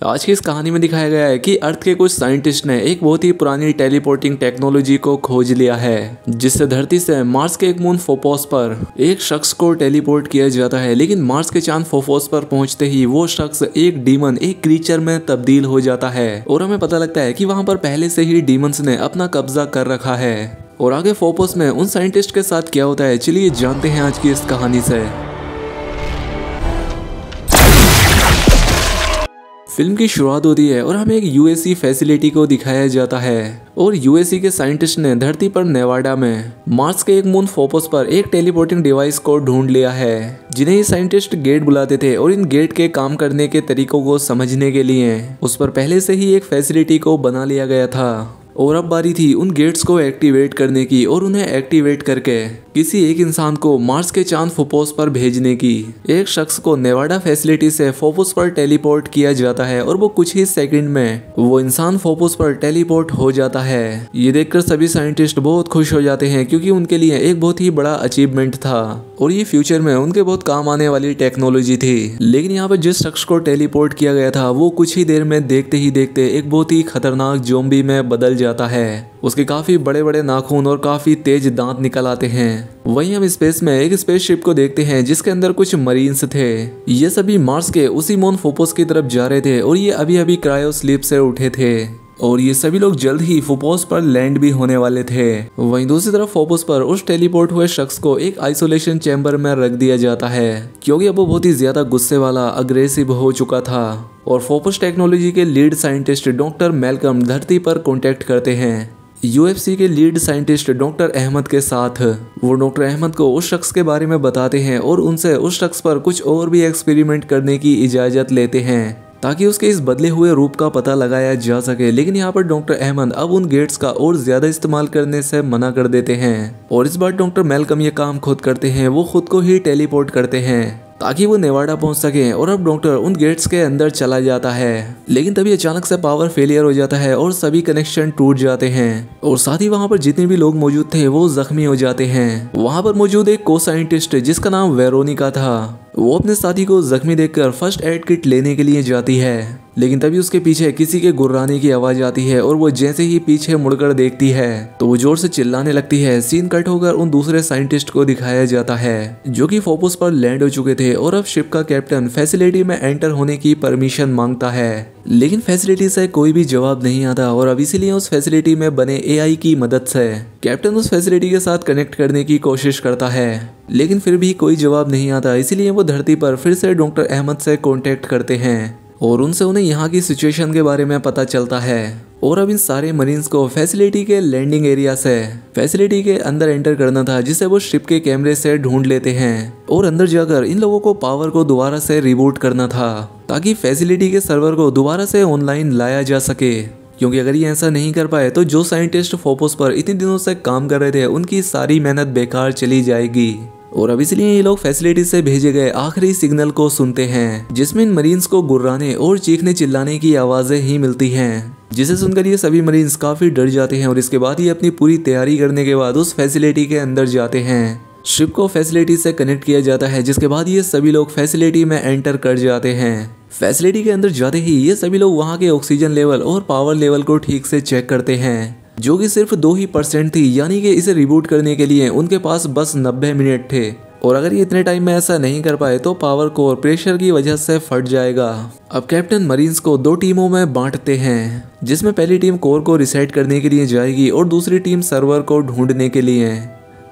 आज की इस कहानी में दिखाया गया है कि अर्थ के कुछ साइंटिस्ट ने एक बहुत ही पुरानी टेलीपोर्टिंग टेक्नोलॉजी को खोज लिया है, जिससे धरती से मार्स के एक मून फोपोस पर एक शख्स को टेलीपोर्ट किया जाता है। लेकिन मार्स के चांद फोपोस पर पहुंचते ही वो शख्स एक डीमन, एक क्रीचर में तब्दील हो जाता है और हमें पता लगता है कि वहां पर पहले से ही डीमंस ने अपना कब्जा कर रखा है। और आगे फोपोस में उन साइंटिस्ट के साथ क्या होता है, चलिए जानते हैं आज की इस कहानी से। फिल्म की शुरुआत होती है और हमें एक यूएससी फैसिलिटी को दिखाया जाता है और यूएससी के साइंटिस्ट ने धरती पर नेवाडा में मार्स के एक मून फोपोस पर एक टेलीपोर्टिंग डिवाइस को ढूंढ लिया है, जिन्हें ये साइंटिस्ट गेट बुलाते थे। और इन गेट के काम करने के तरीकों को समझने के लिए उस पर पहले से ही एक फैसिलिटी को बना लिया गया था और अब बारी थी उन गेट्स को एक्टिवेट करने की और उन्हें एक्टिवेट करके किसी एक इंसान को मार्स के चांद फोपोस पर भेजने की। एक शख्स को नेवाडा फैसिलिटी से फोपोस पर टेलीपोर्ट किया जाता है और वो कुछ ही सेकंड में वो इंसान फोपोस पर टेलीपोर्ट हो जाता है। ये देखकर सभी साइंटिस्ट बहुत खुश हो जाते हैं, क्योंकि उनके लिए एक बहुत ही बड़ा अचीवमेंट था और ये फ्यूचर में उनके बहुत काम आने वाली टेक्नोलॉजी थी। लेकिन यहाँ पर जिस शख्स को टेलीपोर्ट किया गया था वो कुछ ही देर में देखते ही देखते एक बहुत ही खतरनाक ज़ॉम्बी में बदल जाता है। उसके काफी बड़े बड़े नाखून और काफी तेज दांत निकल आते हैं। वहीं हम स्पेस में एक स्पेसशिप को देखते हैं जिसके अंदर कुछ मरीन्स थे। ये सभी मार्स के उसी मून फोपोस की तरफ जा रहे थे और ये अभी अभी क्रायो स्लीप से उठे थे और ये सभी लोग जल्द ही फोपोस पर लैंड भी होने वाले थे। वहीं दूसरी तरफ फोपोस पर उस टेलीपोर्ट हुए शख्स को एक आइसोलेशन चैम्बर में रख दिया जाता है, क्योंकि अब वो बहुत ही ज्यादा गुस्से वाला, अग्रेसिव हो चुका था। और फोपोस टेक्नोलॉजी के लीड साइंटिस्ट डॉक्टर मेलकम धरती पर कॉन्टेक्ट करते हैं यूएफसी के लीड साइंटिस्ट डॉक्टर अहमद के साथ। वो डॉक्टर अहमद को उस शख्स के बारे में बताते हैं और उनसे उस शख्स पर कुछ और भी एक्सपेरिमेंट करने की इजाज़त लेते हैं ताकि उसके इस बदले हुए रूप का पता लगाया जा सके। लेकिन यहाँ पर डॉक्टर अहमद अब उन गेट्स का और ज़्यादा इस्तेमाल करने से मना कर देते हैं और इस बार डॉक्टर मेलकम ये काम खुद करते हैं। वो खुद को ही टेलीपोर्ट करते हैं ताकि वो नेवाडा पहुंच सके और अब डॉक्टर उन गेट्स के अंदर चला जाता है। लेकिन तभी अचानक से पावर फेलियर हो जाता है और सभी कनेक्शन टूट जाते हैं और साथ ही वहां पर जितने भी लोग मौजूद थे वो जख्मी हो जाते हैं। वहां पर मौजूद एक को साइंटिस्ट जिसका नाम वेरोनिका था, वो अपने साथी को जख्मी देखकर फर्स्ट एड किट लेने के लिए जाती है। लेकिन तभी उसके पीछे किसी के गुर्राने की आवाज आती है और वो जैसे ही पीछे मुड़कर देखती है तो वो जोर से चिल्लाने लगती है। सीन कट होकर उन दूसरे साइंटिस्ट को दिखाया जाता है जो कि फोपोस पर लैंड हो चुके थे और अब शिप का कैप्टन फैसिलिटी में एंटर होने की परमिशन मांगता है। लेकिन फैसिलिटी से कोई भी जवाब नहीं आता और अब इसीलिए उस फैसिलिटी में बने एआई की मदद से कैप्टन उस फैसिलिटी के साथ कनेक्ट करने की कोशिश करता है, लेकिन फिर भी कोई जवाब नहीं आता। इसीलिए वो धरती पर फिर से डॉक्टर अहमद से कांटेक्ट करते हैं और उनसे उन्हें यहाँ की सिचुएशन के बारे में पता चलता है। और अब इन सारे मरीन्स को फैसिलिटी के लैंडिंग एरिया से फैसिलिटी के अंदर एंटर करना था, जिसे वो शिप के कैमरे से ढूंढ लेते हैं और अंदर जाकर इन लोगों को पावर को दोबारा से रिबूट करना था ताकि फैसिलिटी के सर्वर को दोबारा से ऑनलाइन लाया जा सके। क्योंकि अगर ये ऐसा नहीं कर पाए तो जो साइंटिस्ट फोपोस पर इतने दिनों से काम कर रहे थे उनकी सारी मेहनत बेकार चली जाएगी। और अब इसलिए ये लोग फैसिलिटी से भेजे गए आखिरी सिग्नल को सुनते हैं, जिसमें इन मरीन्स को गुर्राने और चीखने चिल्लाने की आवाजें ही मिलती हैं, जिसे सुनकर ये सभी मरीन्स काफी डर जाते हैं। और इसके बाद ये अपनी पूरी तैयारी करने के बाद उस फैसिलिटी के अंदर जाते हैं। शिप को फैसिलिटी से कनेक्ट किया जाता है, जिसके बाद ये सभी लोग फैसिलिटी में एंटर कर जाते हैं। फैसिलिटी के अंदर जाते ही ये सभी लोग वहाँ के ऑक्सीजन लेवल और पावर लेवल को ठीक से चेक करते हैं, जो कि सिर्फ 2% थी। यानी कि इसे रिबूट करने के लिए उनके पास बस 90 मिनट थे और अगर ये इतने टाइम में ऐसा नहीं कर पाए तो पावर कोर प्रेशर की वजह से फट जाएगा। अब कैप्टन मरीन्स को 2 टीमों में बांटते हैं, जिसमें पहली टीम कोर को रिसेट करने के लिए जाएगी और दूसरी टीम सर्वर को ढूंढने के लिए,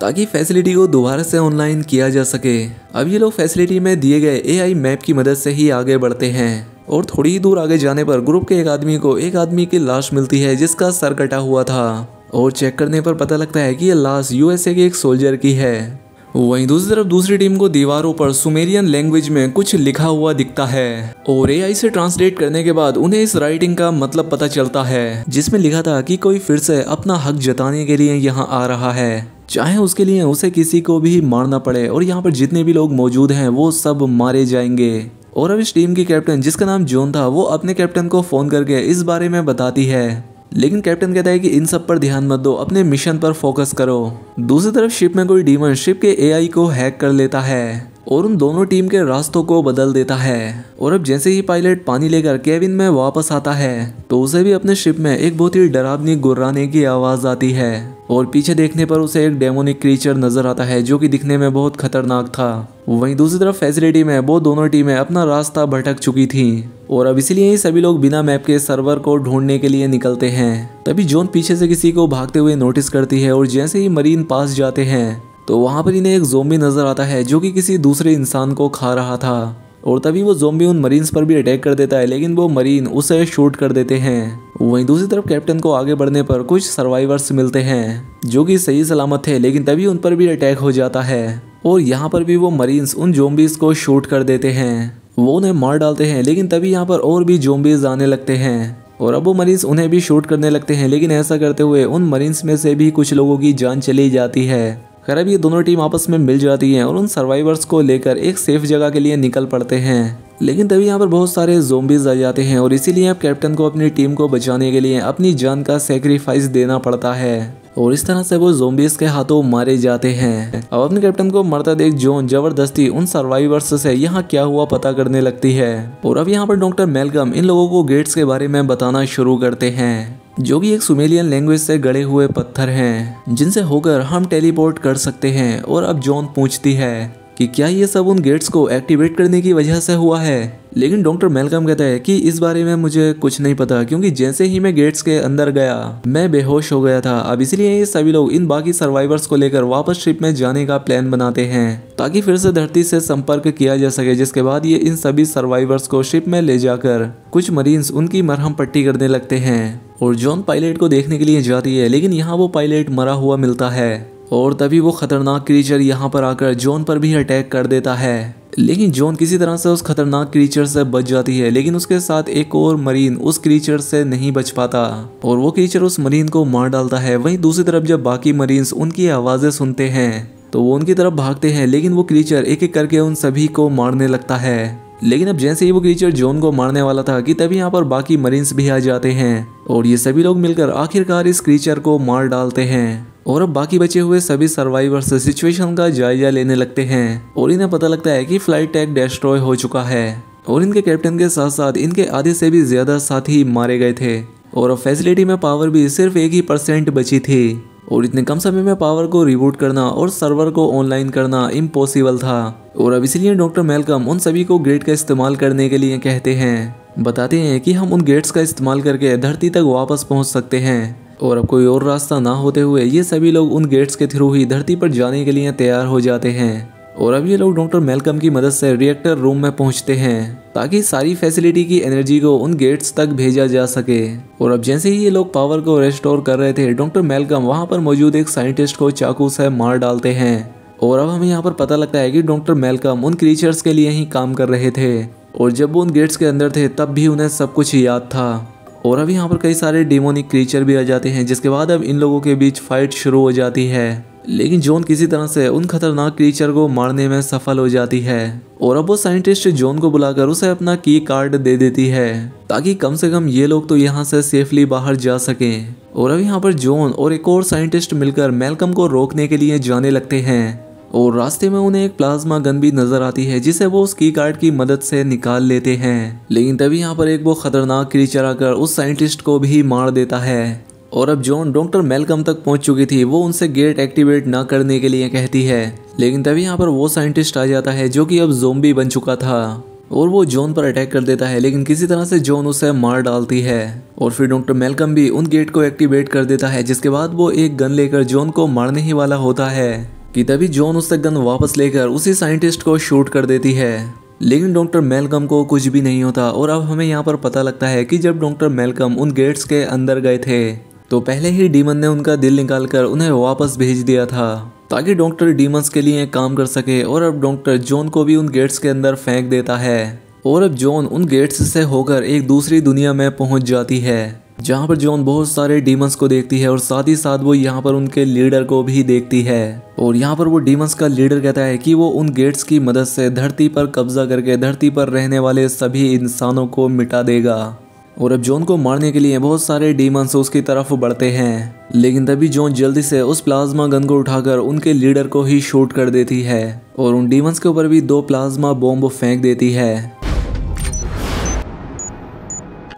ताकि फैसिलिटी को दोबारा से ऑनलाइन किया जा सके। अब ये लोग फैसिलिटी में दिए गए एआई मैप की मदद से ही आगे बढ़ते हैं और थोड़ी ही दूर आगे जाने पर ग्रुप के एक आदमी को एक आदमी की लाश मिलती है जिसका सर कटा हुआ था और चेक करने पर पता लगता है कि यह लाश यूएसए के एक सोल्जर की है। वहीं दूसरी तरफ दूसरी टीम को दीवारों पर सुमेरियन लैंग्वेज में कुछ लिखा हुआ दिखता है और एआई से ट्रांसलेट करने के बाद उन्हें इस राइटिंग का मतलब पता चलता है, जिसमें लिखा था कि कोई फिर से अपना हक जताने के लिए यहाँ आ रहा है, चाहे उसके लिए उसे किसी को भी मारना पड़े और यहाँ पर जितने भी लोग मौजूद हैं वो सब मारे जाएंगे। और अब इस टीम की कैप्टन जिसका नाम जॉन था वो अपने कैप्टन को फोन करके इस बारे में बताती है, लेकिन कैप्टन कहता है कि इन सब पर ध्यान मत दो, अपने मिशन पर फोकस करो। दूसरी तरफ शिप में कोई डीमन शिप के एआई को हैक कर लेता है और उन दोनों टीम के रास्तों को बदल देता है। और अब जैसे ही पायलट पानी लेकर केबिन में वापस आता है तो उसे भी अपने शिप में एक बहुत ही डरावनी गुर्राने की आवाज आती है और पीछे देखने पर उसे एक डेमोनिक क्रीचर नजर आता है जो कि दिखने में बहुत खतरनाक था। वहीं दूसरी तरफ फैसिलिटी में वो दोनों टीमें अपना रास्ता भटक चुकी थी और अब इसलिए ही सभी लोग बिना मैप के सर्वर को ढूंढने के लिए निकलते हैं। तभी जॉन पीछे से किसी को भागते हुए नोटिस करती है और जैसे ही मरीन पास जाते हैं तो वहां पर इन्हें एक ज़ोंबी नजर आता है जो कि किसी दूसरे इंसान को खा रहा था और तभी वो ज़ोंबी उन मरीन्स पर भी अटैक कर देता है, लेकिन वो मरीन उसे शूट कर देते हैं। वहीं दूसरी तरफ कैप्टन को आगे बढ़ने पर कुछ सर्वाइवर्स मिलते हैं जो कि सही सलामत थे, लेकिन तभी उन पर भी अटैक हो जाता है और यहाँ पर भी वो मरीन्स उन ज़ोंबीज को शूट कर देते हैं। वो उन्हें मार डालते हैं, लेकिन तभी यहाँ पर और भी ज़ोंबीज आने लगते हैं और अब वो मरीन्स उन्हें भी शूट करने लगते हैं, लेकिन ऐसा करते हुए उन मरीन्स में से भी कुछ लोगों की जान चली जाती है। खैर अब ये दोनों टीम आपस में मिल जाती हैं और उन सर्वाइवर्स को लेकर एक सेफ जगह के लिए निकल पड़ते हैं, लेकिन तभी यहाँ पर बहुत सारे ज़ोंबीज आ जाते हैं और इसीलिए अब कैप्टन को अपनी टीम को बचाने के लिए अपनी जान का सेक्रीफाइस देना पड़ता है और इस तरह से वो ज़ोंबीज के हाथों मारे जाते हैं। अब अपने कैप्टन को मरता देख जॉन जबरदस्ती उन सर्वाइवर्स से यहाँ क्या हुआ पता करने लगती है और अब यहाँ पर डॉक्टर मैल्कम इन लोगों को गेट्स के बारे में बताना शुरू करते हैं जो कि एक सुमेलियन लैंग्वेज से गढ़े हुए पत्थर हैं जिनसे होकर हम टेलीपोर्ट कर सकते हैं। और अब जॉन पूछती है कि क्या ये सब उन गेट्स को एक्टिवेट करने की वजह से हुआ है, लेकिन डॉक्टर मैल्कम कहता है कि इस बारे में मुझे कुछ नहीं पता क्योंकि जैसे ही मैं गेट्स के अंदर गया मैं बेहोश हो गया था। अब इसलिए ये सभी लोग इन बाकी सर्वाइवर्स को लेकर वापस शिप में जाने का प्लान बनाते हैं ताकि फिर से धरती से संपर्क किया जा सके, जिसके बाद ये इन सभी सर्वाइवर्स को शिप में ले जाकर कुछ मरीन्स उनकी मरहम पट्टी करने लगते हैं और जॉन पायलट को देखने के लिए जाती है, लेकिन यहाँ वो पायलट मरा हुआ मिलता है और तभी वो खतरनाक क्रीचर यहाँ पर आकर जॉन पर भी अटैक कर देता है। लेकिन जॉन किसी तरह से उस खतरनाक क्रीचर से बच जाती है, लेकिन उसके साथ एक और मरीन उस क्रीचर से नहीं बच पाता और वो क्रीचर उस मरीन को मार डालता है। वहीं दूसरी तरफ जब बाकी मरीन्स उनकी आवाजें सुनते हैं तो वो उनकी तरफ भागते हैं, लेकिन वो क्रीचर एक एक करके उन सभी को मारने लगता है। लेकिन अब जैसे ही वो क्रीचर जॉन को मारने वाला था कि तभी यहाँ पर बाकी मरीन्स भी आ जाते हैं और ये सभी लोग मिलकर आखिरकार इस क्रीचर को मार डालते हैं। और अब बाकी बचे हुए सभी सर्वाइवर्स सिचुएशन का जायजा लेने लगते हैं और इन्हें पता लगता है कि फ्लाइट टैग डिस्ट्रॉय हो चुका है और इनके कैप्टन के साथ साथ इनके आधे से भी ज्यादा साथी मारे गए थे और अब फैसिलिटी में पावर भी सिर्फ 1% बची थी और इतने कम समय में पावर को रिबूट करना और सर्वर को ऑनलाइन करना इम्पॉसिबल था। और अब इसलिए डॉक्टर मैल्कम उन सभी को गेट का इस्तेमाल करने के लिए कहते हैं, बताते हैं कि हम उन गेट्स का इस्तेमाल करके धरती तक वापस पहुंच सकते हैं और अब कोई और रास्ता ना होते हुए ये सभी लोग उन गेट्स के थ्रू ही धरती पर जाने के लिए तैयार हो जाते हैं। और अब ये लोग डॉक्टर मैल्कम की मदद से रिएक्टर रूम में पहुंचते हैं ताकि सारी फैसिलिटी की एनर्जी को उन गेट्स तक भेजा जा सके। और अब जैसे ही ये लोग पावर को रेस्टोर कर रहे थे डॉक्टर मैल्कम वहां पर मौजूद एक साइंटिस्ट को चाकू से मार डालते हैं और अब हमें यहाँ पर पता लगता है कि डॉक्टर मैल्कम उन क्रीचर्स के लिए ही काम कर रहे थे और जब वो उन गेट्स के अंदर थे तब भी उन्हें सब कुछ याद था। और अब यहाँ पर कई सारे डेमोनिक क्रीचर भी आ जाते हैं, जिसके बाद अब इन लोगों के बीच फाइट शुरू हो जाती है, लेकिन जॉन किसी तरह से उन खतरनाक क्रीचर को मारने में सफल हो जाती है। और अब वो साइंटिस्ट जॉन को बुलाकर उसे अपना की कार्ड दे देती है ताकि कम से कम ये लोग तो यहाँ से सेफली बाहर जा सकें। और अब यहाँ पर जॉन और एक और साइंटिस्ट मिलकर मैल्कम को रोकने के लिए जाने लगते हैं और रास्ते में उन्हें एक प्लाज्मा गन भी नजर आती है जिसे वो उस की कार्ड की मदद से निकाल लेते हैं। लेकिन तभी यहाँ पर एक वो खतरनाक क्रीचर आकर उस साइंटिस्ट को भी मार देता है। और अब जॉन डॉक्टर मैल्कम तक पहुंच चुकी थी, वो उनसे गेट एक्टिवेट ना करने के लिए कहती है, लेकिन तभी यहाँ पर वो साइंटिस्ट आ जाता है जो कि अब ज़ोंबी बन चुका था और वो जॉन पर अटैक कर देता है, लेकिन किसी तरह से जॉन उसे मार डालती है। और फिर डॉक्टर मैल्कम भी उन गेट को एक्टिवेट कर देता है, जिसके बाद वो एक गन लेकर जॉन को मारने ही वाला होता है कि तभी जॉन उससे गन वापस लेकर उसी साइंटिस्ट को शूट कर देती है। लेकिन डॉक्टर मैल्कम को कुछ भी नहीं होता। और अब हमें यहाँ पर पता लगता है कि जब डॉक्टर मैल्कम उन गेट्स के अंदर गए थे तो पहले ही डीमन ने उनका दिल निकालकर उन्हें वापस भेज दिया था ताकि डॉक्टर डीमंस के लिए काम कर सके। और अब डॉक्टर जॉन को भी उन गेट्स के अंदर फेंक देता है और अब जॉन उन गेट्स से होकर एक दूसरी दुनिया में पहुंच जाती है जहां पर जॉन बहुत सारे डीमंस को देखती है और साथ ही साथ वो यहाँ पर उनके लीडर को भी देखती है। और यहाँ पर वो डीमंस का लीडर कहता है कि वो उन गेट्स की मदद से धरती पर कब्जा करके धरती पर रहने वाले सभी इंसानों को मिटा देगा। और अब जॉन को मारने के लिए बहुत सारे डीमंस उसकी तरफ बढ़ते हैं, लेकिन तभी जॉन जल्दी से उस प्लाज्मा गन को उठाकर उनके लीडर को ही शूट कर देती है और उन डीमंस के ऊपर भी 2 प्लाज्मा बॉम्ब फेंक देती है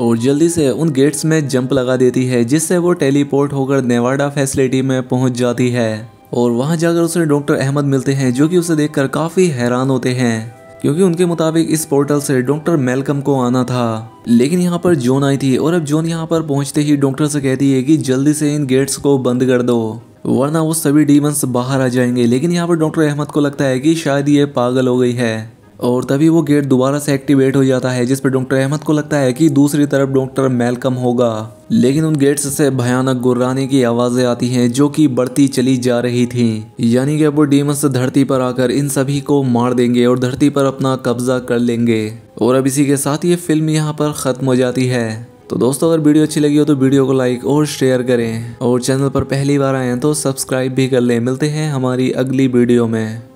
और जल्दी से उन गेट्स में जंप लगा देती है, जिससे वो टेलीपोर्ट होकर नेवाडा फैसिलिटी में पहुंच जाती है। और वहां जाकर उसे डॉक्टर अहमद मिलते हैं, जो कि उसे देखकर काफी हैरान होते हैं, क्योंकि उनके मुताबिक इस पोर्टल से डॉक्टर मैल्कम को आना था, लेकिन यहाँ पर जॉन आई थी। और अब जॉन यहाँ पर पहुंचते ही डॉक्टर से कहती है कि जल्दी से इन गेट्स को बंद कर दो, वरना वो सभी डीमंस बाहर आ जाएंगे। लेकिन यहाँ पर डॉक्टर अहमद को लगता है कि शायद ये पागल हो गई है, और तभी वो गेट दोबारा से एक्टिवेट हो जाता है, जिस पर डॉक्टर अहमद को लगता है कि दूसरी तरफ डॉक्टर मैल्कम होगा। लेकिन उन गेट्स से भयानक गुर्राने की आवाजें आती हैं, जो कि बढ़ती चली जा रही थी, यानी कि अब वो डीमंस धरती पर आकर इन सभी को मार देंगे और धरती पर अपना कब्जा कर लेंगे। और अब इसी के साथ ये फिल्म यहाँ पर खत्म हो जाती है। तो दोस्तों, अगर वीडियो अच्छी लगी हो तो वीडियो को लाइक और शेयर करें, और चैनल पर पहली बार आए हैं तो सब्सक्राइब भी कर लें। मिलते हैं हमारी अगली वीडियो में।